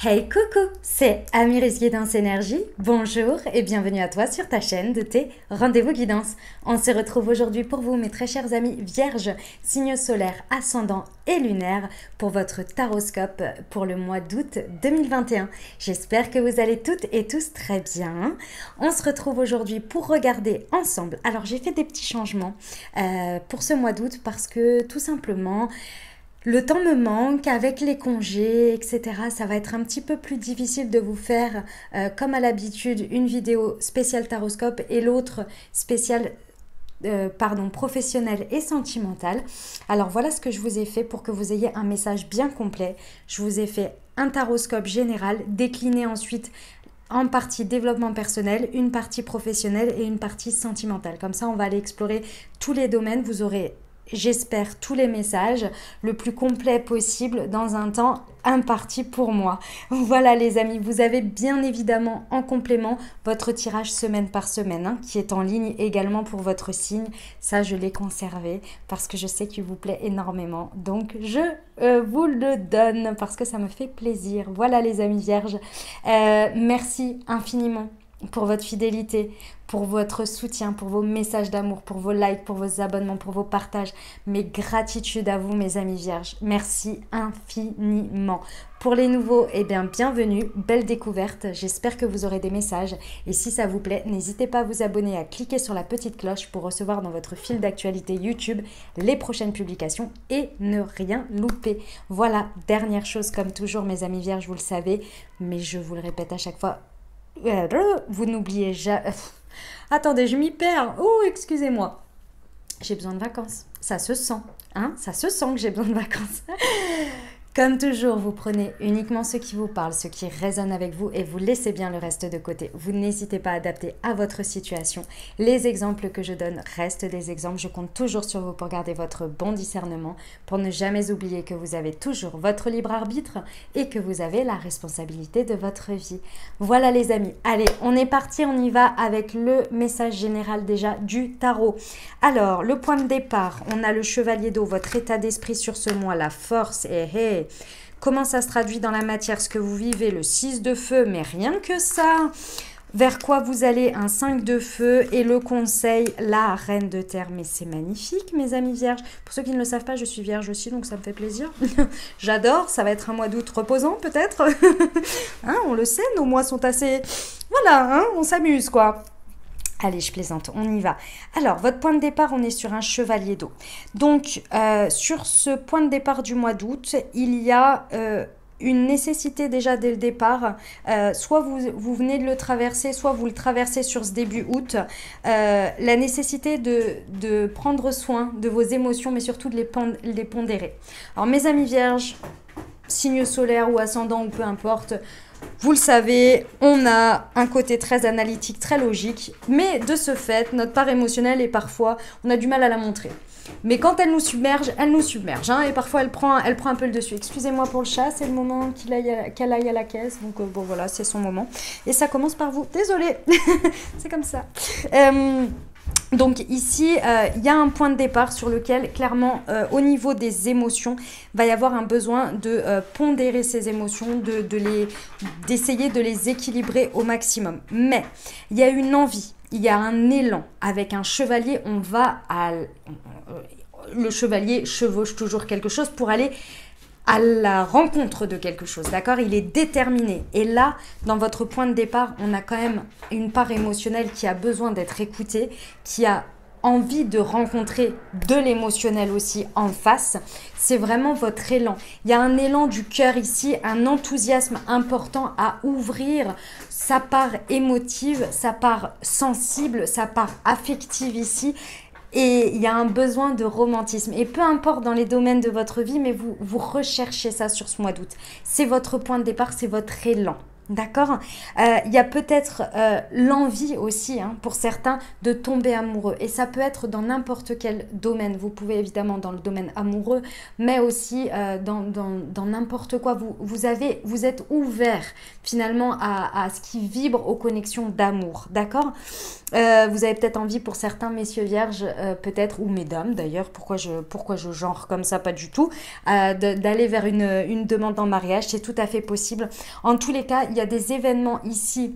Hey coucou, c'est Amiris Guidance Énergie. Bonjour et bienvenue à toi sur ta chaîne de tes rendez-vous guidance. On se retrouve aujourd'hui pour vous, mes très chers amis vierges, signes solaires, ascendants et lunaires, pour votre taroscope pour le mois d'août 2021. J'espère que vous allez toutes et tous très bien. On se retrouve aujourd'hui pour regarder ensemble. Alors j'ai fait des petits changements pour ce mois d'août parce que tout simplement, le temps me manque avec les congés, etc. Ça va être un petit peu plus difficile de vous faire, comme à l'habitude, une vidéo spéciale taroscope et l'autre spéciale professionnelle et sentimentale. Alors voilà ce que je vous ai fait pour que vous ayez un message bien complet. Je vous ai fait un taroscope général, décliné ensuite en partie développement personnel, une partie professionnelle et une partie sentimentale. Comme ça, on va aller explorer tous les domaines. Vous aurez, j'espère, tous les messages le plus complet possible dans un temps imparti pour moi. Voilà les amis, vous avez bien évidemment en complément votre tirage semaine par semaine qui est en ligne également pour votre signe. Ça, je l'ai conservé parce que je sais qu'il vous plaît énormément. Donc, je vous le donne parce que ça me fait plaisir. Voilà les amis vierges. Merci infiniment pour votre fidélité, pour votre soutien, pour vos messages d'amour, pour vos likes, pour vos abonnements, pour vos partages. Mes gratitudes à vous, mes amis vierges. Merci infiniment. Pour les nouveaux, eh bien, bienvenue, belle découverte. J'espère que vous aurez des messages. Et si ça vous plaît, n'hésitez pas à vous abonner, à cliquer sur la petite cloche pour recevoir dans votre fil d'actualité YouTube les prochaines publications et ne rien louper. Voilà, dernière chose comme toujours, mes amis vierges, vous le savez, mais je vous le répète à chaque fois, vous n'oubliez jamais... Attendez, je m'y perds. Oh, excusez-moi. J'ai besoin de vacances. Ça se sent. Hein? Ça se sent que j'ai besoin de vacances. Comme toujours, vous prenez uniquement ce qui vous parle, ce qui résonne avec vous et vous laissez bien le reste de côté. Vous n'hésitez pas à adapter à votre situation. Les exemples que je donne restent des exemples. Je compte toujours sur vous pour garder votre bon discernement, pour ne jamais oublier que vous avez toujours votre libre arbitre et que vous avez la responsabilité de votre vie. Voilà les amis. Allez, on est parti, on y va avec le message général déjà du tarot. Alors, le point de départ, on a le chevalier d'eau, votre état d'esprit sur ce mois, la force et comment ça se traduit dans la matière, ce que vous vivez, le 6 de feu, mais rien que ça. Vers quoi vous allez, un 5 de feu et le conseil, la reine de terre. Mais c'est magnifique, mes amis vierges. Pour ceux qui ne le savent pas, je suis vierge aussi, donc ça me fait plaisir. J'adore, ça va être un mois d'août reposant peut-être. Hein, on le sait, nos mois sont assez... Voilà, hein, on s'amuse quoi. Allez, je plaisante, on y va. Alors, votre point de départ, on est sur un chevalier d'eau. Donc, sur ce point de départ du mois d'août, il y a une nécessité déjà dès le départ. Soit vous venez de le traverser, soit vous le traversez sur ce début août. La nécessité de prendre soin de vos émotions, mais surtout de les pondérer. Alors, mes amis vierges, signe solaire ou ascendant ou peu importe, vous le savez, on a un côté très analytique, très logique, mais de ce fait, notre part émotionnelle est parfois, on a du mal à la montrer. Mais quand elle nous submerge, hein, et parfois elle prend un peu le dessus. Excusez-moi pour le chat, c'est le moment qu'elle aille à la caisse, donc bon voilà, c'est son moment. Et ça commence par vous, désolée, c'est comme ça. Donc ici, il y a un point de départ sur lequel, clairement, au niveau des émotions, va y avoir un besoin de pondérer ces émotions, d'essayer de les équilibrer au maximum. Mais il y a une envie, il y a un élan. Avec un chevalier, le chevalier chevauche toujours quelque chose pour aller à la rencontre de quelque chose, d'accord? Il est déterminé. Et là, dans votre point de départ, on a quand même une part émotionnelle qui a besoin d'être écoutée, qui a envie de rencontrer de l'émotionnel aussi en face. C'est vraiment votre élan. Il y a un élan du cœur ici, un enthousiasme important à ouvrir sa part émotive, sa part sensible, sa part affective ici. Et il y a un besoin de romantisme. Et peu importe dans les domaines de votre vie, mais vous recherchez ça sur ce mois d'août. C'est votre point de départ, c'est votre élan. D'accord? Il y a peut-être l'envie aussi, hein, pour certains, de tomber amoureux. Et ça peut être dans n'importe quel domaine. Vous pouvez évidemment dans le domaine amoureux, mais aussi dans n'importe quoi. Vous êtes ouvert finalement à ce qui vibre aux connexions d'amour. D'accord? Vous avez peut-être envie pour certains messieurs vierges, peut-être, ou mesdames d'ailleurs, pourquoi je genre comme ça, pas du tout, d'aller vers une demande en mariage. C'est tout à fait possible. En tous les cas, il y a des événements ici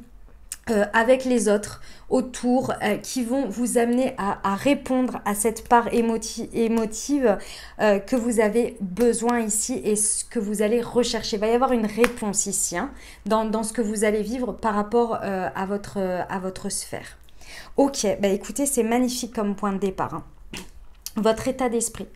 avec les autres autour qui vont vous amener à répondre à cette part émotive que vous avez besoin ici et ce que vous allez rechercher. Il va y avoir une réponse ici, hein, dans ce que vous allez vivre par rapport à votre sphère. Ok, bah écoutez, c'est magnifique comme point de départ, hein. Votre état d'esprit.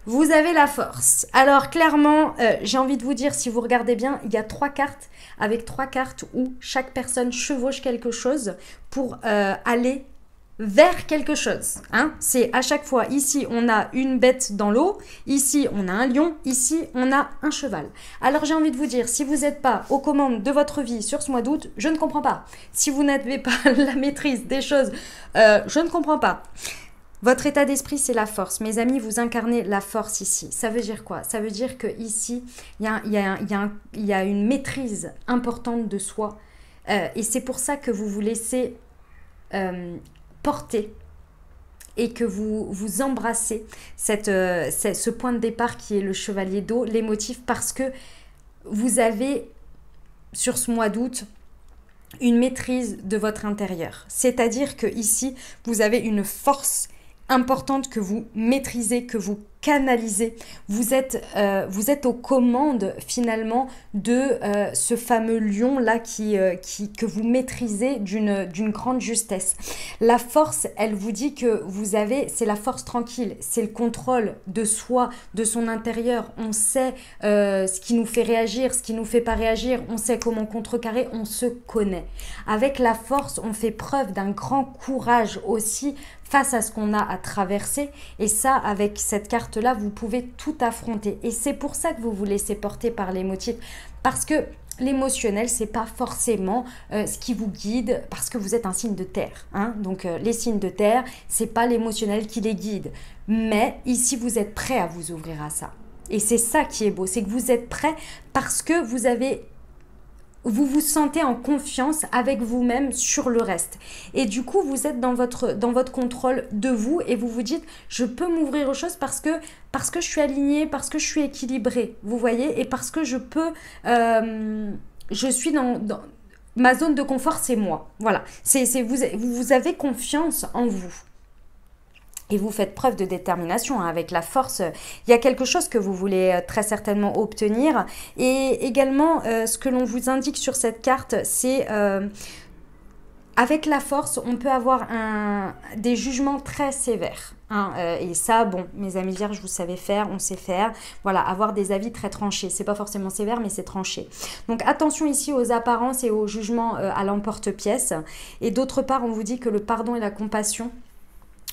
Vous avez la force. Alors clairement, j'ai envie de vous dire, si vous regardez bien, il y a 3 cartes, avec 3 cartes où chaque personne chevauche quelque chose pour aller vers quelque chose, hein. C'est à chaque fois, ici on a une bête dans l'eau, ici on a un lion, ici on a un cheval. Alors j'ai envie de vous dire, si vous n'êtes pas aux commandes de votre vie sur ce mois d'août, je ne comprends pas. Si vous n'avez pas la maîtrise des choses, je ne comprends pas. Votre état d'esprit, c'est la force. Mes amis, vous incarnez la force ici. Ça veut dire quoi? Ça veut dire qu'ici, il y a une maîtrise importante de soi. Et c'est pour ça que vous vous laissez porter et que vous embrassez ce point de départ qui est le chevalier d'eau, l'émotif, parce que vous avez, sur ce mois d'août, une maîtrise de votre intérieur. C'est-à-dire que ici, vous avez une force importante que vous maîtrisez, que vous canalisez. Vous êtes aux commandes finalement de ce fameux lion-là que vous maîtrisez d'une grande justesse. La force, elle vous dit que c'est la force tranquille, c'est le contrôle de soi, de son intérieur. On sait ce qui nous fait réagir, ce qui nous fait pas réagir, on sait comment contrecarrer, on se connaît. Avec la force, on fait preuve d'un grand courage aussi face à ce qu'on a à traverser. Et ça, avec cette carte-là, vous pouvez tout affronter. Et c'est pour ça que vous vous laissez porter par l'émotif. Parce que l'émotionnel, c'est pas forcément ce qui vous guide, parce que vous êtes un signe de terre, hein. Donc les signes de terre, c'est pas l'émotionnel qui les guide. Mais ici, vous êtes prêt à vous ouvrir à ça. Et c'est ça qui est beau, c'est que vous êtes prêt parce que vous vous sentez en confiance avec vous-même sur le reste. Et du coup, vous êtes dans votre contrôle de vous et vous vous dites, je peux m'ouvrir aux choses parce que je suis alignée, parce que je suis équilibrée, vous voyez, et parce que je suis dans ma zone de confort, c'est moi. Voilà, vous avez confiance en vous. Et vous faites preuve de détermination, hein, avec la force. Il y a quelque chose que vous voulez très certainement obtenir. Et également, ce que l'on vous indique sur cette carte, c'est avec la force, on peut avoir des jugements très sévères, hein. Et ça, bon, mes amis vierges, vous savez faire, on sait faire. Voilà, avoir des avis très tranchés. C'est pas forcément sévère, mais c'est tranché. Donc attention ici aux apparences et aux jugements à l'emporte-pièce. Et d'autre part, on vous dit que le pardon et la compassion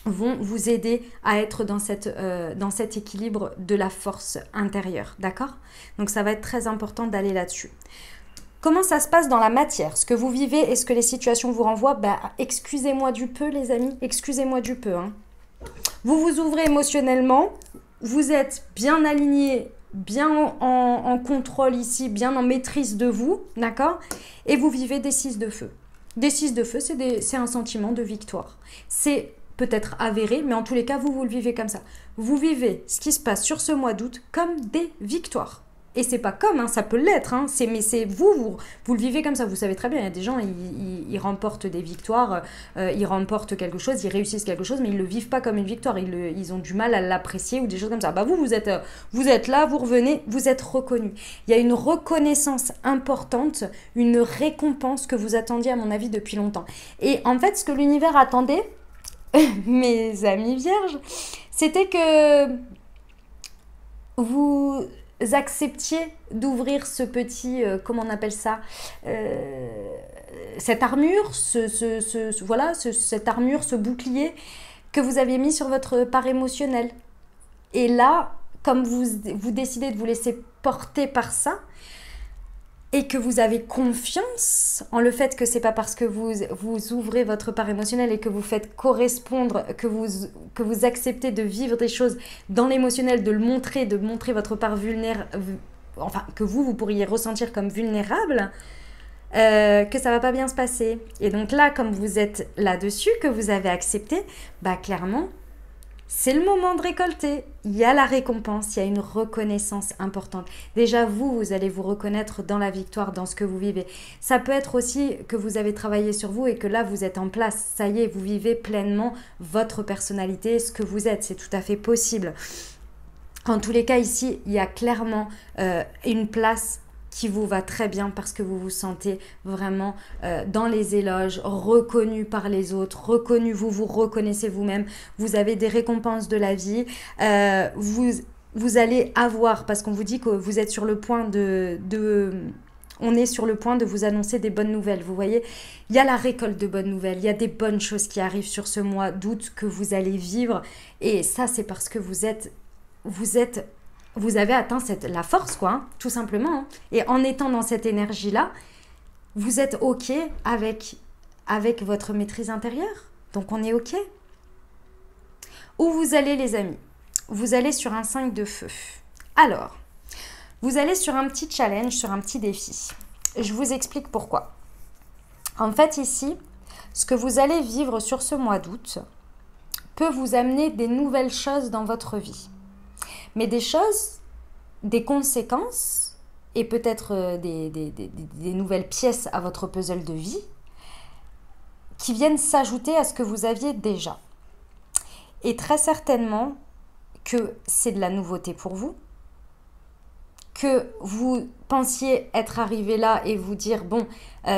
vont vous aider à être dans cet équilibre de la force intérieure, d'accord? Donc ça va être très important d'aller là-dessus. Comment ça se passe dans la matière? Ce que vous vivez et ce que les situations vous renvoient, bah, excusez-moi du peu les amis, excusez-moi du peu, hein. Vous vous ouvrez émotionnellement, vous êtes bien aligné, bien en contrôle ici, bien en maîtrise de vous, d'accord? Et vous vivez des 6 de feu. Des 6 de feu, c'est un sentiment de victoire. C'est peut-être avéré, mais en tous les cas, vous le vivez comme ça. Vous vivez ce qui se passe sur ce mois d'août comme des victoires. Et c'est pas comme, hein, ça peut l'être, hein, mais c'est vous le vivez comme ça. Vous savez très bien, il y a des gens, ils remportent des victoires, ils remportent quelque chose, ils réussissent quelque chose, mais ils le vivent pas comme une victoire. Ils ont du mal à l'apprécier ou des choses comme ça. Bah vous êtes là, vous revenez, vous êtes reconnu. Il y a une reconnaissance importante, une récompense que vous attendiez, à mon avis, depuis longtemps. Et en fait, ce que l'univers attendait, mes amis vierges, c'était que vous acceptiez d'ouvrir ce petit, comment on appelle ça, cette armure, cette armure, ce bouclier que vous aviez mis sur votre part émotionnelle. Et là, comme vous décidez de vous laisser porter par ça, et que vous avez confiance en le fait que c'est pas parce que vous ouvrez votre part émotionnelle et que vous faites correspondre, que vous acceptez de vivre des choses dans l'émotionnel, de montrer votre part vulnérable, enfin que vous pourriez ressentir comme vulnérable, que ça va pas bien se passer. Et donc là, comme vous êtes là-dessus, que vous avez accepté, bah clairement, c'est le moment de récolter. Il y a la récompense, il y a une reconnaissance importante. Déjà, vous allez vous reconnaître dans la victoire, dans ce que vous vivez. Ça peut être aussi que vous avez travaillé sur vous et que là, vous êtes en place. Ça y est, vous vivez pleinement votre personnalité, ce que vous êtes. C'est tout à fait possible. En tous les cas, ici, il y a clairement une place qui vous va très bien parce que vous vous sentez vraiment dans les éloges, reconnu par les autres, reconnu, vous vous reconnaissez vous-même, vous avez des récompenses de la vie, vous allez avoir, parce qu'on vous dit que vous êtes sur le point on est sur le point de vous annoncer des bonnes nouvelles, vous voyez. Il y a la récolte de bonnes nouvelles, il y a des bonnes choses qui arrivent sur ce mois d'août que vous allez vivre et ça c'est parce que vous avez atteint la force, quoi, hein, tout simplement. Hein. Et en étant dans cette énergie-là, vous êtes OK avec votre maîtrise intérieure. Donc, on est OK. Où vous allez, les amis? Vous allez sur un 5 de feu. Alors, vous allez sur un petit challenge, sur un petit défi. Je vous explique pourquoi. En fait, ici, ce que vous allez vivre sur ce mois d'août peut vous amener des nouvelles choses dans votre vie. Mais des choses, des conséquences et peut-être des nouvelles pièces à votre puzzle de vie qui viennent s'ajouter à ce que vous aviez déjà. Et très certainement que c'est de la nouveauté pour vous, que vous pensiez être arrivé là et vous dire bon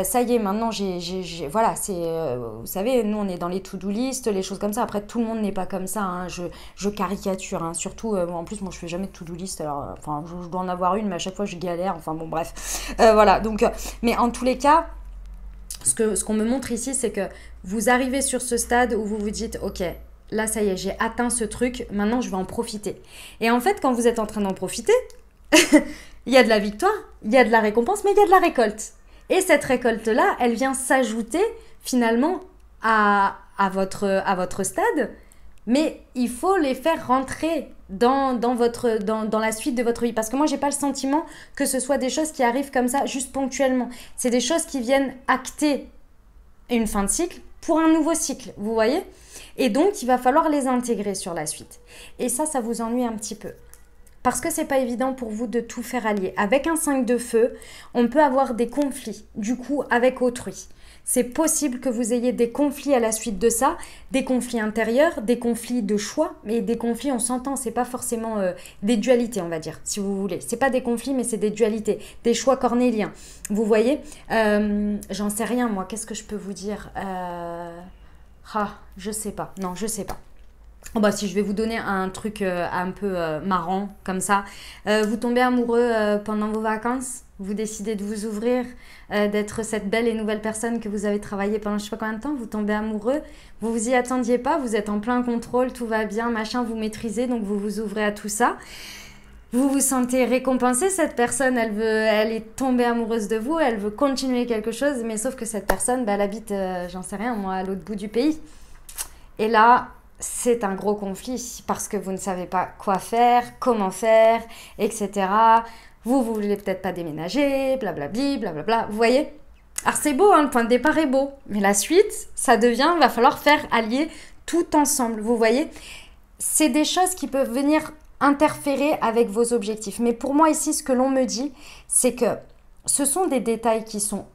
ça y est maintenant voilà c'est vous savez nous on est dans les to-do list, les choses comme ça, après tout le monde n'est pas comme ça hein. Je caricature hein. Surtout en plus moi je fais jamais de to-do list alors enfin je dois en avoir une mais à chaque fois je galère enfin bon bref voilà donc mais en tous les cas ce qu'on me montre ici c'est que vous arrivez sur ce stade où vous vous dites ok là ça y est j'ai atteint ce truc, maintenant je vais en profiter et en fait quand vous êtes en train d'en profiter il y a de la victoire, il y a de la récompense, mais il y a de la récolte. Et cette récolte-là, elle vient s'ajouter finalement à votre stade, mais il faut les faire rentrer dans la suite de votre vie. Parce que moi, j'ai pas le sentiment que ce soit des choses qui arrivent comme ça, juste ponctuellement. C'est des choses qui viennent acter une fin de cycle pour un nouveau cycle, vous voyez? Et donc, il va falloir les intégrer sur la suite. Et ça vous ennuie un petit peu. Parce que c'est pas évident pour vous de tout faire allier. Avec un 5 de feu, on peut avoir des conflits, du coup, avec autrui. C'est possible que vous ayez des conflits à la suite de ça, des conflits intérieurs, des conflits de choix, mais des conflits, on s'entend, c'est pas forcément des dualités, on va dire, si vous voulez. C'est pas des conflits, mais c'est des dualités, des choix cornéliens. Vous voyez, j'en sais rien, moi, qu'est-ce que je peux vous dire je sais pas, non, je sais pas. Oh bah si je vais vous donner un truc un peu marrant comme ça, vous tombez amoureux pendant vos vacances, vous décidez de vous ouvrir, d'être cette belle et nouvelle personne que vous avez travaillé pendant je sais pas combien de temps, vous tombez amoureux, vous vous y attendiez pas, vous êtes en plein contrôle, tout va bien, machin, vous maîtrisez, donc vous vous ouvrez à tout ça. Vous vous sentez récompensé, cette personne, elle est tombée amoureuse de vous, elle veut continuer quelque chose, mais sauf que cette personne, bah, elle habite, j'en sais rien, moi, à l'autre bout du pays. Et là, c'est un gros conflit parce que vous ne savez pas quoi faire, comment faire, etc. Vous voulez peut-être pas déménager, blablabli, blablabla. Vous voyez? Alors c'est beau, hein, le point de départ est beau. Mais la suite, ça devient, va falloir faire allier tout ensemble. Vous voyez? C'est des choses qui peuvent venir interférer avec vos objectifs. Mais pour moi ici, ce que l'on me dit, c'est que ce sont des détails qui sont,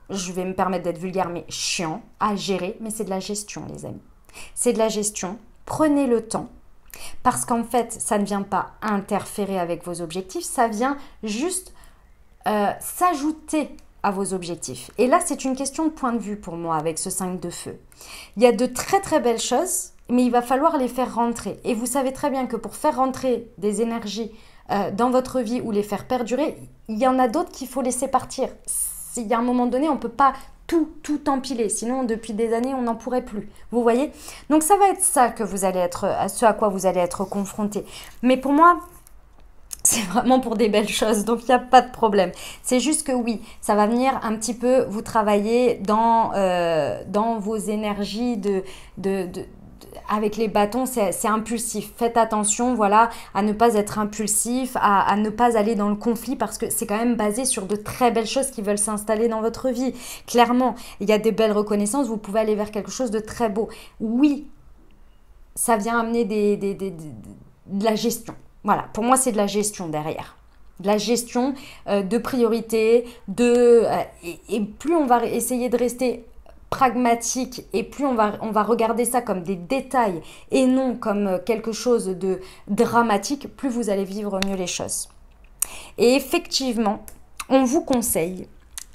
je vais me permettre d'être vulgaire, mais chiants à gérer. Mais c'est de la gestion, les amis. C'est de la gestion, prenez le temps, parce qu'en fait, ça ne vient pas interférer avec vos objectifs, ça vient juste s'ajouter à vos objectifs. Et là, c'est une question de point de vue pour moi avec ce 5 de feu. Il y a de très très belles choses, mais il va falloir les faire rentrer. Et vous savez très bien que pour faire rentrer des énergies dans votre vie ou les faire perdurer, il y en a d'autres qu'il faut laisser partir. Il y a un moment donné, on ne peut pas tout empiler, sinon depuis des années on n'en pourrait plus, vous voyez. Donc ça va être ça que vous allez être, ce à quoi vous allez être confronté. Mais pour moi, C'est vraiment pour des belles choses, donc il n'y a pas de problème. C'est juste que oui, ça va venir un petit peu vous travailler dans vos énergies avec les bâtons, c'est impulsif. Faites attention, voilà, à ne pas être impulsif, à ne pas aller dans le conflit parce que c'est quand même basé sur de très belles choses qui veulent s'installer dans votre vie. Clairement, il y a des belles reconnaissances, vous pouvez aller vers quelque chose de très beau. Oui, ça vient amener de la gestion. Voilà, pour moi, c'est de la gestion derrière. De la gestion de priorité, et plus on va essayer de rester pragmatique et plus on va regarder ça comme des détails et non comme quelque chose de dramatique, plus vous allez vivre mieux les choses. Et effectivement, on vous conseille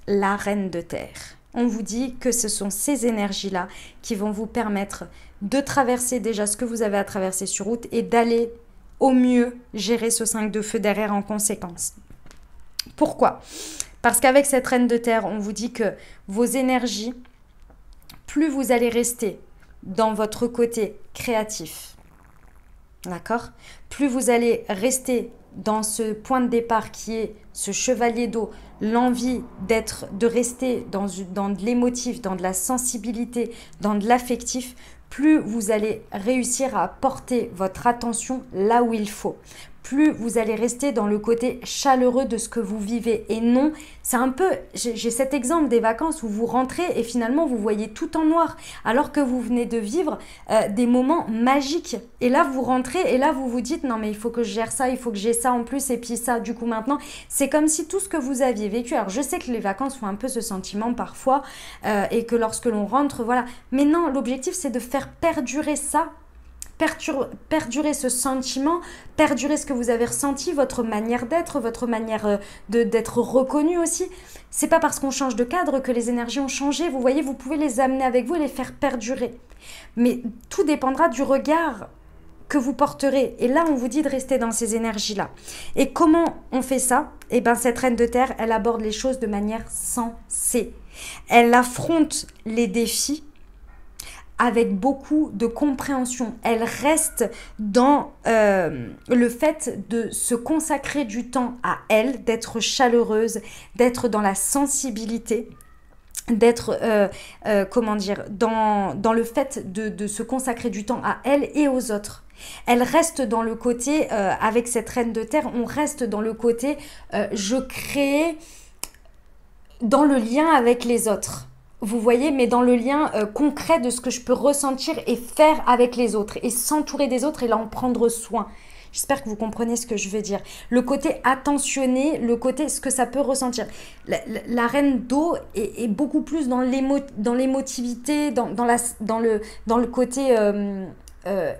la reine de terre. On vous dit que ce sont ces énergies-là qui vont vous permettre de traverser déjà ce que vous avez à traverser sur route et d'aller au mieux gérer ce 5 de feu derrière en conséquence. Pourquoi? Parce qu'avec cette reine de terre, on vous dit que vos énergies, plus vous allez rester dans votre côté créatif, d'accord? Plus vous allez rester dans ce point de départ qui est ce chevalier d'eau, l'envie de rester dans de l'émotif, dans de la sensibilité, dans de l'affectif, plus vous allez réussir à porter votre attention là où il faut. Plus vous allez rester dans le côté chaleureux de ce que vous vivez. Et non, c'est un peu, j'ai cet exemple des vacances où vous rentrez et finalement vous voyez tout en noir, alors que vous venez de vivre des moments magiques. Et là, vous rentrez et là, vous vous dites, non mais il faut que je gère ça, il faut que j'ai ça en plus, et puis ça, du coup maintenant, c'est comme si tout ce que vous aviez vécu, alors je sais que les vacances font un peu ce sentiment parfois, et que lorsque l'on rentre, voilà. Mais non, l'objectif c'est de faire perdurer ça, perdurer ce sentiment, perdurer ce que vous avez ressenti, votre manière d'être, votre manière d'être reconnu aussi. C'est pas parce qu'on change de cadre que les énergies ont changé. Vous voyez, vous pouvez les amener avec vous et les faire perdurer. Mais tout dépendra du regard que vous porterez. Et là, on vous dit de rester dans ces énergies-là. Et comment on fait ça? Eh bien, cette reine de terre, elle aborde les choses de manière sensée. Elle affronte les défis avec beaucoup de compréhension. Elle reste dans le fait de se consacrer du temps à elle, d'être chaleureuse, d'être dans la sensibilité, d'être, comment dire, dans le fait de se consacrer du temps à elle et aux autres. Elle reste dans le côté, avec cette reine de terre, on reste dans le côté, je crée dans le lien avec les autres. Vous voyez, mais dans le lien concret de ce que je peux ressentir et faire avec les autres, et s'entourer des autres et là en prendre soin. J'espère que vous comprenez ce que je veux dire. Le côté attentionné, le côté ce que ça peut ressentir. La reine d'eau est beaucoup plus dans l'émotivité, dans le côté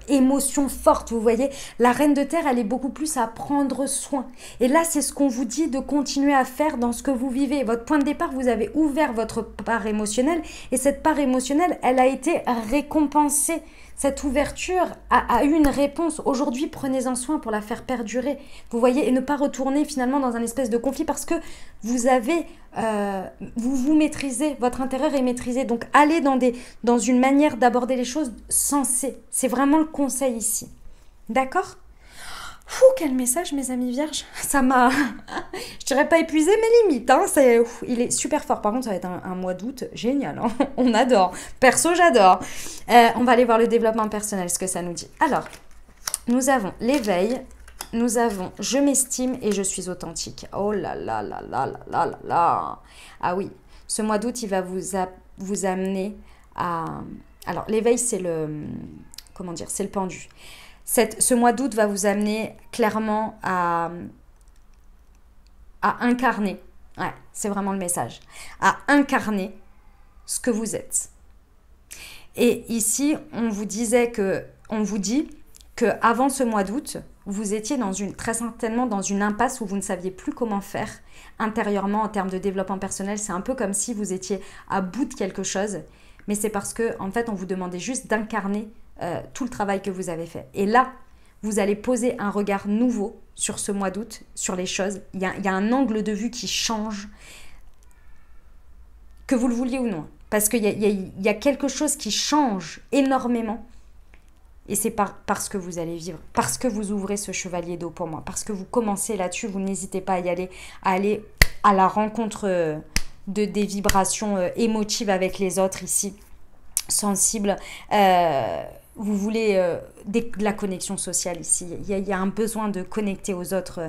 émotion forte, vous voyez. La reine de terre, elle est beaucoup plus à prendre soin. Et là, c'est ce qu'on vous dit de continuer à faire dans ce que vous vivez. Votre point de départ, vous avez ouvert votre part émotionnelle et cette part émotionnelle, elle a été récompensée. Cette ouverture a eu une réponse. Aujourd'hui, prenez-en soin pour la faire perdurer. Vous voyez, et ne pas retourner finalement dans un espèce de conflit parce que vous avez, vous maîtrisez, votre intérieur est maîtrisé. Donc, allez dans une manière d'aborder les choses sensée. C'est vraiment le conseil ici. D'accord ? Fou, quel message, mes amis vierges. Ça m'a, je dirais pas épuisé, mais limite. Hein, il est super fort. Par contre, ça va être un mois d'août génial. Hein. On adore. Perso, j'adore. On va aller voir le développement personnel, ce que ça nous dit. Alors, nous avons l'éveil. Nous avons je m'estime et je suis authentique. Oh là là là là là là là là. Ah oui, ce mois d'août, il va vous amener à... Alors, l'éveil, c'est le... Comment dire? C'est le pendu. Ce mois d'août va vous amener clairement à incarner, ouais, c'est vraiment le message, à incarner ce que vous êtes. Et ici, on vous dit que avant ce mois d'août, vous étiez très certainement dans une impasse où vous ne saviez plus comment faire intérieurement en termes de développement personnel. C'est un peu comme si vous étiez à bout de quelque chose, mais c'est parce que en fait, on vous demandait juste d'incarner tout le travail que vous avez fait. Et là, vous allez poser un regard nouveau sur ce mois d'août, sur les choses. Il y a un angle de vue qui change, que vous le vouliez ou non. Parce qu'il y a quelque chose qui change énormément Et c'est parce que vous allez vivre, parce que vous ouvrez ce chevalier d'eau pour moi, parce que vous commencez là-dessus, vous n'hésitez pas à aller à la rencontre des vibrations émotives avec les autres ici, sensibles. Vous voulez de la connexion sociale ici. Il y a un besoin de connecter aux autres.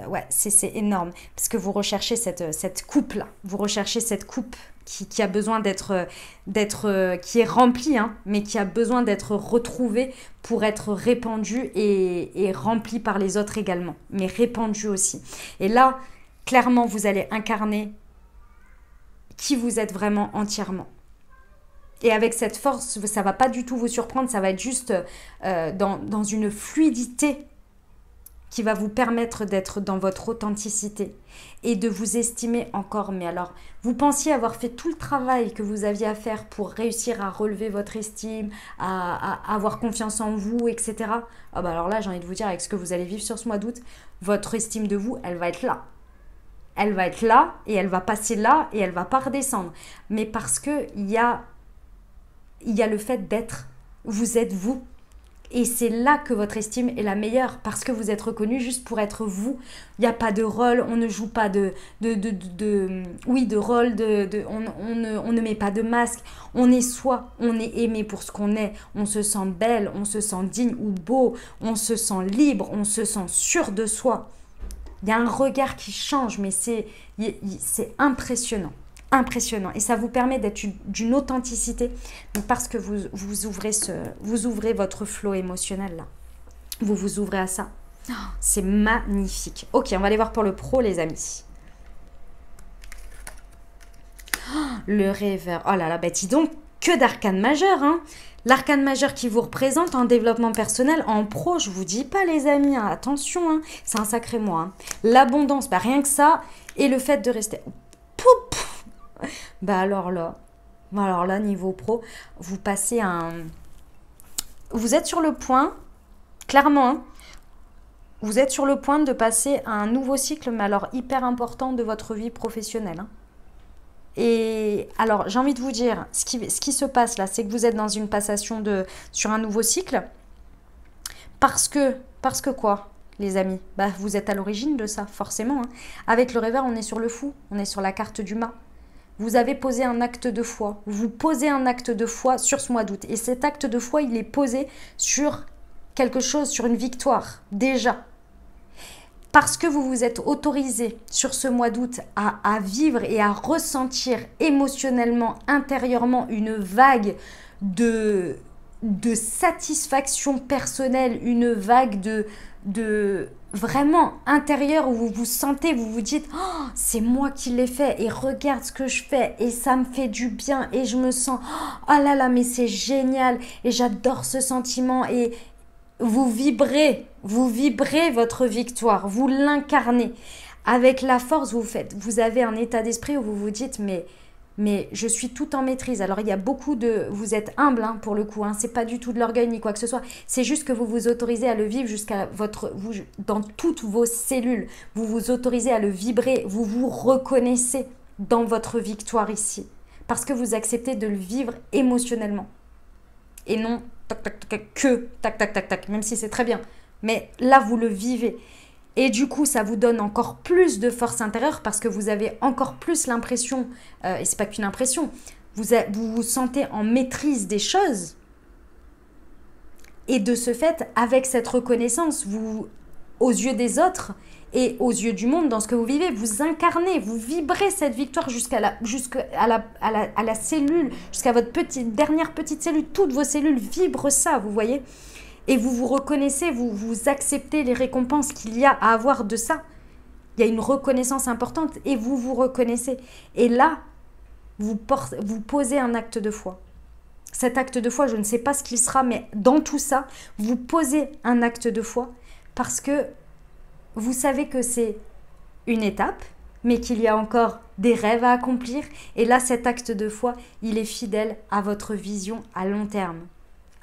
Ouais, c'est énorme. Parce que vous recherchez cette coupe-là. Vous recherchez cette coupe qui a besoin qui est remplie, hein, mais qui a besoin d'être retrouvée pour être répandue et remplie par les autres également. Mais répandue aussi. Et là, clairement, vous allez incarner qui vous êtes vraiment entièrement. Et avec cette force, ça ne va pas du tout vous surprendre, ça va être juste dans une fluidité qui va vous permettre d'être dans votre authenticité et de vous estimer encore. Mais alors, vous pensiez avoir fait tout le travail que vous aviez à faire pour réussir à relever votre estime, à avoir confiance en vous, etc. Ah bah alors là, j'ai envie de vous dire, avec ce que vous allez vivre sur ce mois d'août, votre estime de vous, elle va être là. Elle va être là et elle va passer là et elle ne va pas redescendre. Mais parce qu'il y a le fait d'être, vous êtes vous. Et c'est là que votre estime est la meilleure, parce que vous êtes reconnu juste pour être vous. Il n'y a pas de rôle, on ne joue pas de rôle, on ne met pas de masque. On est soi, on est aimé pour ce qu'on est. On se sent belle, on se sent digne ou beau, on se sent libre, on se sent sûr de soi. Il y a un regard qui change, mais c'est impressionnant. Impressionnant, et ça vous permet d'être d'une authenticité parce que vous ouvrez votre flot émotionnel là, vous ouvrez à ça. Oh, c'est magnifique. Ok, on va aller voir pour le pro, les amis. Oh, le rêveur, oh là là, bah dis donc, que d'arcane majeur, hein. L'arcane majeur qui vous représente en développement personnel, en pro, je vous dis pas les amis, hein, attention, hein, c'est un sacré mois, hein. L'abondance, bah rien que ça, et le fait de rester... Poup. Bah alors là, niveau pro, vous passez vous êtes sur le point, clairement, hein, vous êtes sur le point de passer à un nouveau cycle, mais alors hyper important de votre vie professionnelle. Hein. Et alors, j'ai envie de vous dire, ce qui se passe là, c'est que vous êtes dans une passation sur un nouveau cycle. Parce que quoi, les amis? Bah, vous êtes à l'origine de ça, forcément. Hein. Avec le rêveur, on est sur le fou, on est sur la carte du mât. Vous avez posé un acte de foi. Vous posez un acte de foi sur ce mois d'août. Et cet acte de foi, il est posé sur quelque chose, sur une victoire, déjà. Parce que vous vous êtes autorisé sur ce mois d'août à vivre et à ressentir émotionnellement, intérieurement, une vague de satisfaction personnelle, une vague de vraiment intérieur où vous vous sentez, vous vous dites oh, c'est moi qui l'ai fait et regarde ce que je fais et ça me fait du bien et je me sens oh là là mais c'est génial et j'adore ce sentiment et vous vibrez votre victoire, vous l'incarnez avec la force, vous avez un état d'esprit où vous vous dites mais je suis tout en maîtrise. Alors, il y a beaucoup vous êtes humble hein, pour le coup. Hein, c'est pas du tout de l'orgueil ni quoi que ce soit. C'est juste que vous vous autorisez à le vivre dans toutes vos cellules. Vous vous autorisez à le vibrer. Vous vous reconnaissez dans votre victoire ici. Parce que vous acceptez de le vivre émotionnellement. Et non tac, même si c'est très bien. Mais là, vous le vivez. Et du coup, ça vous donne encore plus de force intérieure parce que vous avez encore plus l'impression, et c'est pas qu'une impression, vous vous sentez en maîtrise des choses. Et de ce fait, avec cette reconnaissance, aux yeux des autres et aux yeux du monde, dans ce que vous vivez, vous incarnez, vous vibrez cette victoire jusqu'à la cellule, jusqu'à votre dernière petite cellule. Toutes vos cellules vibrent ça, vous voyez ? Et vous vous reconnaissez, vous acceptez les récompenses qu'il y a à avoir de ça. Il y a une reconnaissance importante et vous vous reconnaissez. Et là, vous posez un acte de foi. Cet acte de foi, je ne sais pas ce qu'il sera, mais dans tout ça, vous posez un acte de foi parce que vous savez que c'est une étape, mais qu'il y a encore des rêves à accomplir. Et là, cet acte de foi, il est fidèle à votre vision à long terme.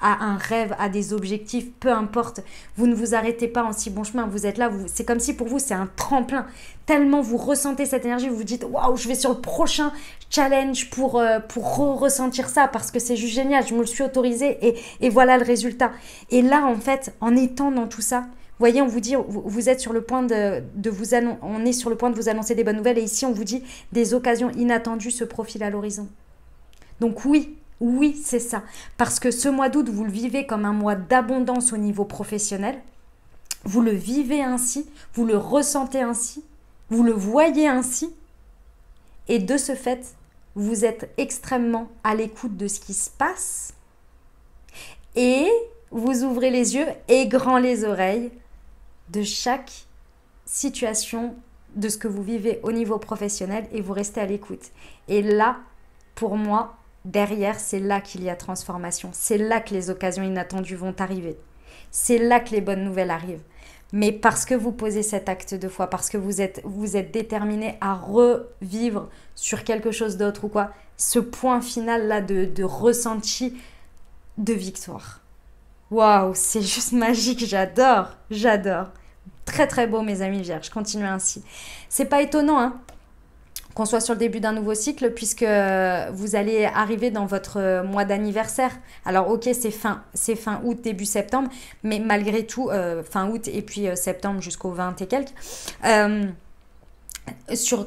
à un rêve, à des objectifs, peu importe. Vous ne vous arrêtez pas en si bon chemin, vous êtes là, c'est comme si pour vous c'est un tremplin. Tellement vous ressentez cette énergie, vous vous dites waouh, je vais sur le prochain challenge pour ressentir ça parce que c'est juste génial, je me le suis autorisé et voilà le résultat. Et là en fait, en étant dans tout ça, vous voyez, on vous dit, vous êtes sur le point on est sur le point de vous annoncer des bonnes nouvelles et ici on vous dit des occasions inattendues se profilent à l'horizon. Donc oui, c'est ça. Parce que ce mois d'août, vous le vivez comme un mois d'abondance au niveau professionnel. Vous le vivez ainsi, vous le ressentez ainsi, vous le voyez ainsi. Et de ce fait, vous êtes extrêmement à l'écoute de ce qui se passe. Et vous ouvrez les yeux et grand les oreilles de chaque situation de ce que vous vivez au niveau professionnel et vous restez à l'écoute. Et là, pour moi, derrière, c'est là qu'il y a transformation. C'est là que les occasions inattendues vont arriver. C'est là que les bonnes nouvelles arrivent. Mais parce que vous posez cet acte de foi, parce que vous êtes déterminé à revivre sur quelque chose d'autre ou quoi, ce point final-là de ressenti de victoire. Waouh, c'est juste magique, j'adore. Très très beau mes amis vierges, continuez ainsi. C'est pas étonnant qu'on soit sur le début d'un nouveau cycle puisque vous allez arriver dans votre mois d'anniversaire. Alors ok, c'est fin août, début septembre, mais malgré tout, fin août et puis septembre jusqu'au 20 et quelques,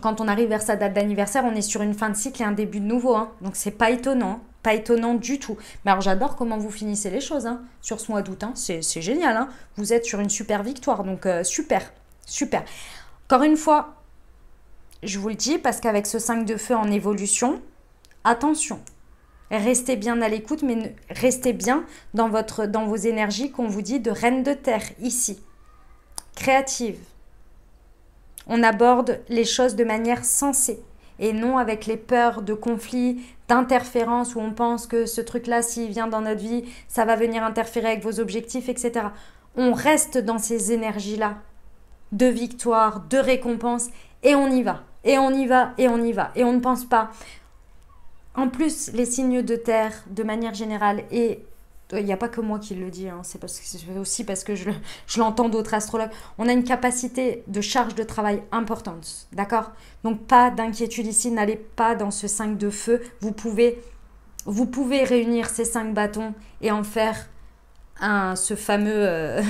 quand on arrive vers sa date d'anniversaire, on est sur une fin de cycle et un début de nouveau. Donc c'est pas étonnant. Pas étonnant du tout. Mais alors j'adore comment vous finissez les choses sur ce mois d'août. C'est génial. Vous êtes sur une super victoire. Donc super. Encore une fois, je vous le dis parce qu'avec ce 5 de feu en évolution, attention. Restez bien à l'écoute, mais restez bien dans vos énergies qu'on vous dit de reine de terre, ici. Créative. On aborde les choses de manière sensée. Et non avec les peurs de conflits, d'interférences où on pense que ce truc-là, s'il vient dans notre vie, ça va venir interférer avec vos objectifs, etc. On reste dans ces énergies-là de victoire, de récompense, et on y va. Et on ne pense pas. En plus, les signes de terre, de manière générale, et il n'y a pas que moi qui le dis, c'est aussi parce que je l'entends d'autres astrologues, on a une capacité de charge de travail importante, d'accord? Donc pas d'inquiétude ici, n'allez pas dans ce 5 de feu, vous pouvez réunir ces 5 bâtons et en faire ce fameux,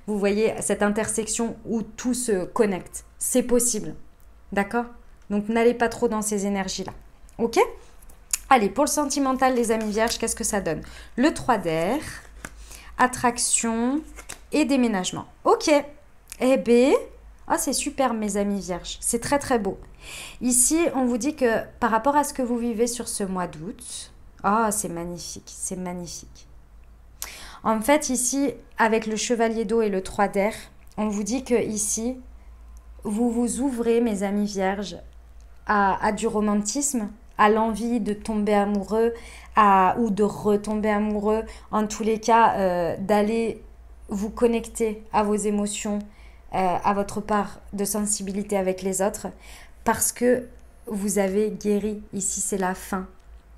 vous voyez, cette intersection où tout se connecte, c'est possible, d'accord? Donc n'allez pas trop dans ces énergies-là, ok? Allez, pour le sentimental, les amis vierges, qu'est-ce que ça donne? Le 3 d'air, attraction et déménagement. Ok. Eh bien, c'est super, mes amis vierges. C'est très, très beau. Ici, on vous dit que par rapport à ce que vous vivez sur ce mois d'août, c'est magnifique, c'est magnifique. En fait, ici, avec le chevalier d'eau et le 3 d'air, on vous dit que ici, vous vous ouvrez, mes amis vierges, à du romantisme, à l'envie de tomber amoureux ou de retomber amoureux, en tous les cas, d'aller vous connecter à vos émotions, à votre part de sensibilité avec les autres, parce que vous avez guéri, ici c'est la fin.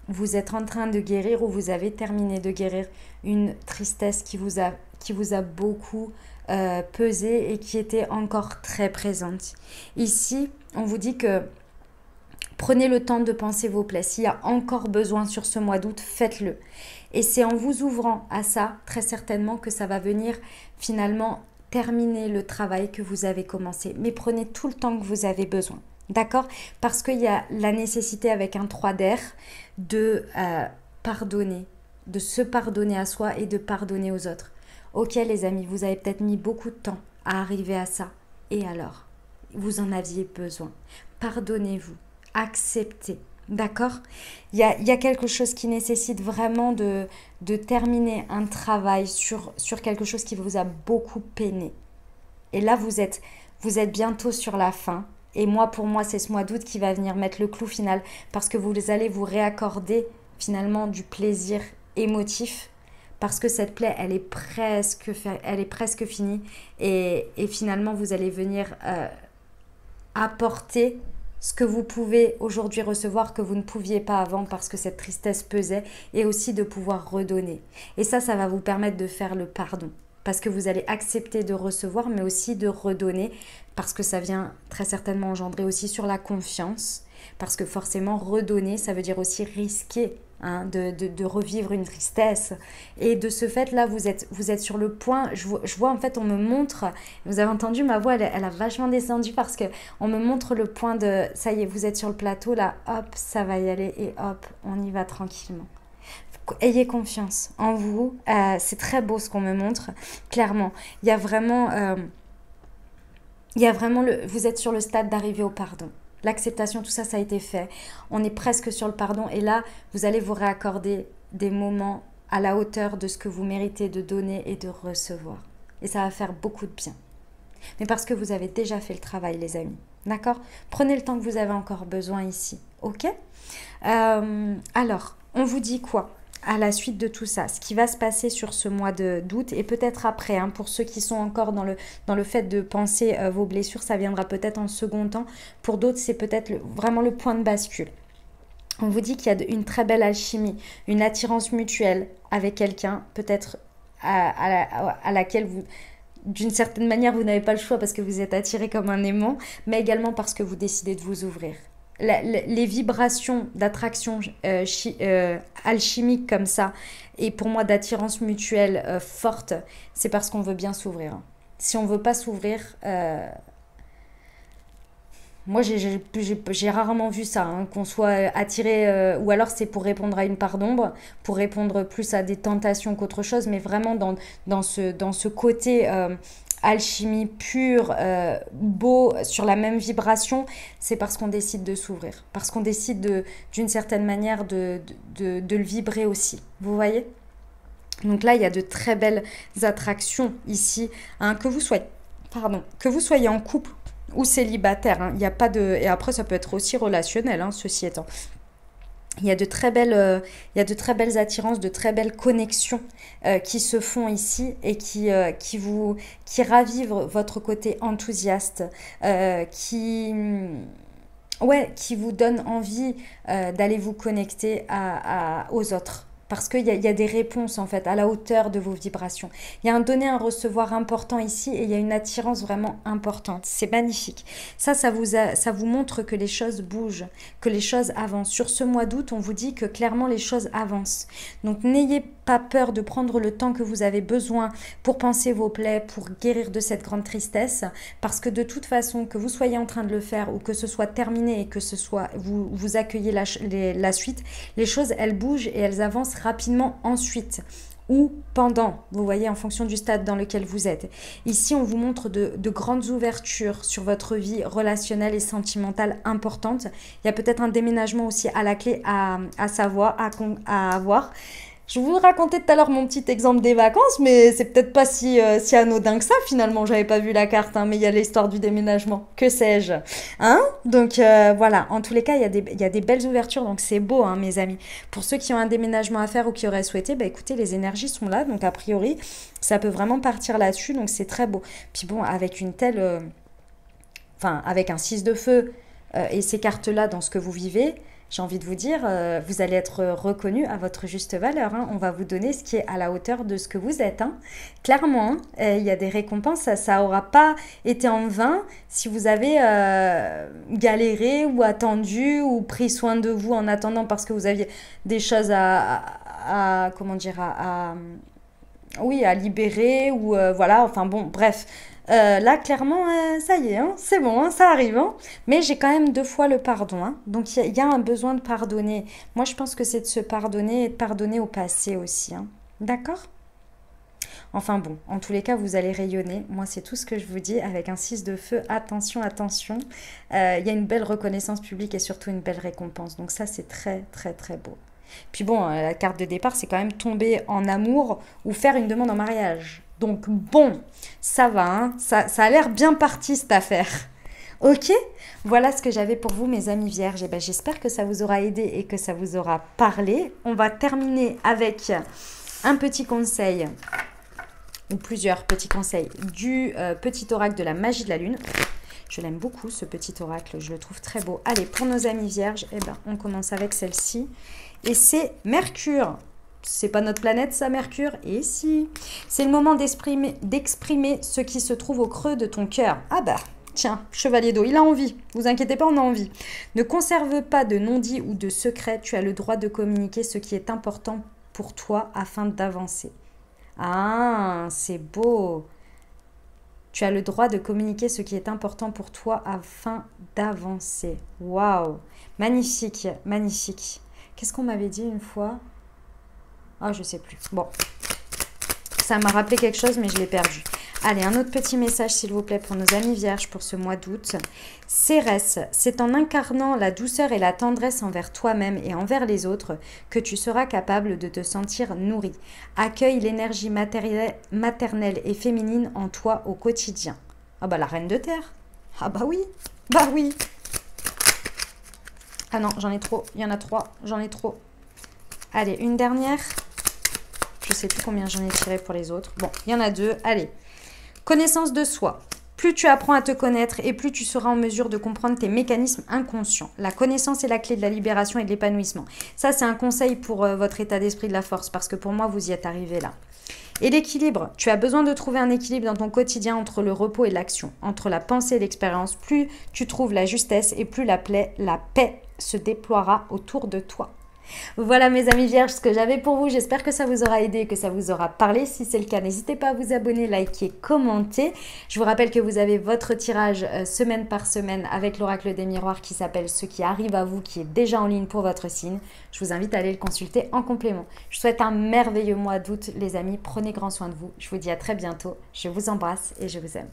Vous êtes en train de guérir ou vous avez terminé de guérir une tristesse qui vous a beaucoup pesé et qui était encore très présente. Ici, on vous dit que prenez le temps de penser vos plaies. S'il y a encore besoin sur ce mois d'août, faites-le. Et c'est en vous ouvrant à ça, très certainement, que ça va venir finalement terminer le travail que vous avez commencé. Mais prenez tout le temps que vous avez besoin. D'accord? Parce qu'il y a la nécessité avec un 3 d'air de pardonner, de se pardonner à soi et de pardonner aux autres. Ok les amis, vous avez peut-être mis beaucoup de temps à arriver à ça. Et alors? Vous en aviez besoin. Pardonnez-vous. Accepter, d'accord? Il y a quelque chose qui nécessite vraiment de terminer un travail sur quelque chose qui vous a beaucoup peiné. Et là, vous êtes bientôt sur la fin. Et pour moi, c'est ce mois d'août qui va venir mettre le clou final parce que vous allez vous réaccorder finalement du plaisir émotif parce que cette plaie, elle est presque finie et finalement, vous allez venir apporter ce que vous pouvez aujourd'hui recevoir que vous ne pouviez pas avant parce que cette tristesse pesait, et aussi de pouvoir redonner. Et ça va vous permettre de faire le pardon. Parce que vous allez accepter de recevoir, mais aussi de redonner, parce que ça vient très certainement engendrer aussi sur la confiance. Parce que forcément, redonner, ça veut dire aussi risquer de revivre une tristesse. Et de ce fait-là, vous êtes sur le point, je vois en fait, on me montre, vous avez entendu ma voix, elle a vachement descendu parce que on me montre le point de, ça y est, vous êtes sur le plateau, là, hop, ça va y aller et hop, on y va tranquillement. Ayez confiance en vous, c'est très beau ce qu'on me montre, clairement. Il y a vraiment, vous êtes sur le stade d'arriver au pardon. L'acceptation, tout ça, ça a été fait. On est presque sur le pardon. Et là, vous allez vous réaccorder des moments à la hauteur de ce que vous méritez de donner et de recevoir. Et ça va faire beaucoup de bien. Mais parce que vous avez déjà fait le travail, les amis. D'accord? Prenez le temps que vous avez encore besoin ici. Ok? Alors, on vous dit quoi? À la suite de tout ça, ce qui va se passer sur ce mois d'août et peut-être après, pour ceux qui sont encore dans le fait de penser vos blessures, ça viendra peut-être en second temps. Pour d'autres, c'est peut-être vraiment le point de bascule. On vous dit qu'il y a une très belle alchimie, une attirance mutuelle avec quelqu'un, peut-être à laquelle vous, d'une certaine manière, vous n'avez pas le choix parce que vous êtes attiré comme un aimant, mais également parce que vous décidez de vous ouvrir. Les vibrations d'attraction alchimique comme ça, et pour moi d'attirance mutuelle forte, c'est parce qu'on veut bien s'ouvrir. Si on ne veut pas s'ouvrir, moi j'ai rarement vu ça, qu'on soit attiré, ou alors c'est pour répondre à une part d'ombre, pour répondre plus à des tentations qu'autre chose, mais vraiment dans ce côté alchimie pure, beau, sur la même vibration, c'est parce qu'on décide de s'ouvrir, parce qu'on décide d'une certaine manière de le vibrer aussi, vous voyez? Donc là, il y a de très belles attractions ici, que vous soyez en couple ou célibataire, il n'y a pas de... Et après, ça peut être aussi relationnel, ceci étant. Il y a de très belles attirances, de très belles connexions qui se font ici et qui ravivent votre côté enthousiaste, qui vous donne envie d'aller vous connecter aux autres. Parce qu'il y a des réponses en fait à la hauteur de vos vibrations. Il y a un donner, un recevoir important ici et il y a une attirance vraiment importante. C'est magnifique. Ça vous montre que les choses bougent, que les choses avancent. Sur ce mois d'août, on vous dit que clairement les choses avancent. Donc n'ayez pas peur de prendre le temps que vous avez besoin pour panser vos plaies, pour guérir de cette grande tristesse. Parce que de toute façon, que vous soyez en train de le faire ou que ce soit terminé et que ce soit vous accueillez la suite, les choses elles bougent et elles avancent rapidement ensuite ou pendant, vous voyez, en fonction du stade dans lequel vous êtes. Ici, on vous montre de grandes ouvertures sur votre vie relationnelle et sentimentale importante. Il y a peut-être un déménagement aussi à la clé à avoir. Je vous racontais tout à l'heure mon petit exemple des vacances, mais c'est peut-être pas si anodin que ça finalement. J'avais pas vu la carte, mais il y a l'histoire du déménagement. Que sais-je, Donc voilà. En tous les cas, il y a des belles ouvertures, donc c'est beau, mes amis. Pour ceux qui ont un déménagement à faire ou qui auraient souhaité, écoutez, les énergies sont là, donc a priori, ça peut vraiment partir là-dessus, donc c'est très beau. Puis bon, avec une telle, avec un 6 de feu et ces cartes-là dans ce que vous vivez. J'ai envie de vous dire, vous allez être reconnu à votre juste valeur. On va vous donner ce qui est à la hauteur de ce que vous êtes. Clairement, il y a des récompenses. Ça n'aura pas été en vain si vous avez galéré ou attendu ou pris soin de vous en attendant parce que vous aviez des choses à libérer ou voilà. Enfin bon, bref. Là, clairement, ça y est, c'est bon, ça arrive. Mais j'ai quand même 2 fois le pardon. Donc, il y a un besoin de pardonner. Moi, je pense que c'est de se pardonner et de pardonner au passé aussi. D'accord? Enfin bon, en tous les cas, vous allez rayonner. Moi, c'est tout ce que je vous dis avec un 6 de feu. Attention, attention. Il y a une belle reconnaissance publique et surtout une belle récompense. Donc ça, c'est très, très, très beau. Puis bon, la carte de départ, c'est quand même tomber en amour ou faire une demande en mariage. Donc bon, ça va, ça a l'air bien parti cette affaire. Ok? Voilà ce que j'avais pour vous, mes amis vierges. Et j'espère que ça vous aura aidé et que ça vous aura parlé. On va terminer avec un petit conseil, ou plusieurs petits conseils, du petit oracle de la magie de la lune. Je l'aime beaucoup, ce petit oracle. Je le trouve très beau. Allez, pour nos amis vierges, eh ben, on commence avec celle-ci. Et c'est Mercure. C'est pas notre planète, ça, Mercure? Et si. C'est le moment d'exprimer ce qui se trouve au creux de ton cœur. Ah bah, tiens, chevalier d'eau, il a envie. Vous inquiétez pas, on a envie. Ne conserve pas de non-dit ou de secret. Tu as le droit de communiquer ce qui est important pour toi afin d'avancer. Ah, c'est beau. Tu as le droit de communiquer ce qui est important pour toi afin d'avancer. Waouh. Magnifique, magnifique. Qu'est-ce qu'on m'avait dit une fois? Ah, je sais plus. Bon, ça m'a rappelé quelque chose, mais je l'ai perdu. Allez, un autre petit message, s'il vous plaît, pour nos amis vierges pour ce mois d'août. Cérès, c'est en incarnant la douceur et la tendresse envers toi-même et envers les autres que tu seras capable de te sentir nourri. Accueille l'énergie maternelle et féminine en toi au quotidien. Ah bah, la reine de terre. Ah bah oui, bah oui. Ah non, j'en ai trop. Il y en a 3, j'en ai trop. Allez, une dernière. Je ne sais plus combien j'en ai tiré pour les autres. Bon, il y en a 2. Allez. Connaissance de soi. Plus tu apprends à te connaître et plus tu seras en mesure de comprendre tes mécanismes inconscients. La connaissance est la clé de la libération et de l'épanouissement. Ça, c'est un conseil pour votre état d'esprit de la force parce que pour moi, vous y êtes arrivé là. Et l'équilibre. Tu as besoin de trouver un équilibre dans ton quotidien entre le repos et l'action, entre la pensée et l'expérience. Plus tu trouves la justesse et plus la paix se déploiera autour de toi. Voilà mes amis vierges, ce que j'avais pour vous. J'espère que ça vous aura aidé, que ça vous aura parlé. Si c'est le cas, n'hésitez pas à vous abonner, liker, commenter. Je vous rappelle que vous avez votre tirage semaine par semaine avec l'oracle des miroirs qui s'appelle Ce qui arrive à vous, qui est déjà en ligne pour votre signe. Je vous invite à aller le consulter en complément. Je vous souhaite un merveilleux mois d'août les amis. Prenez grand soin de vous. Je vous dis à très bientôt. Je vous embrasse et je vous aime.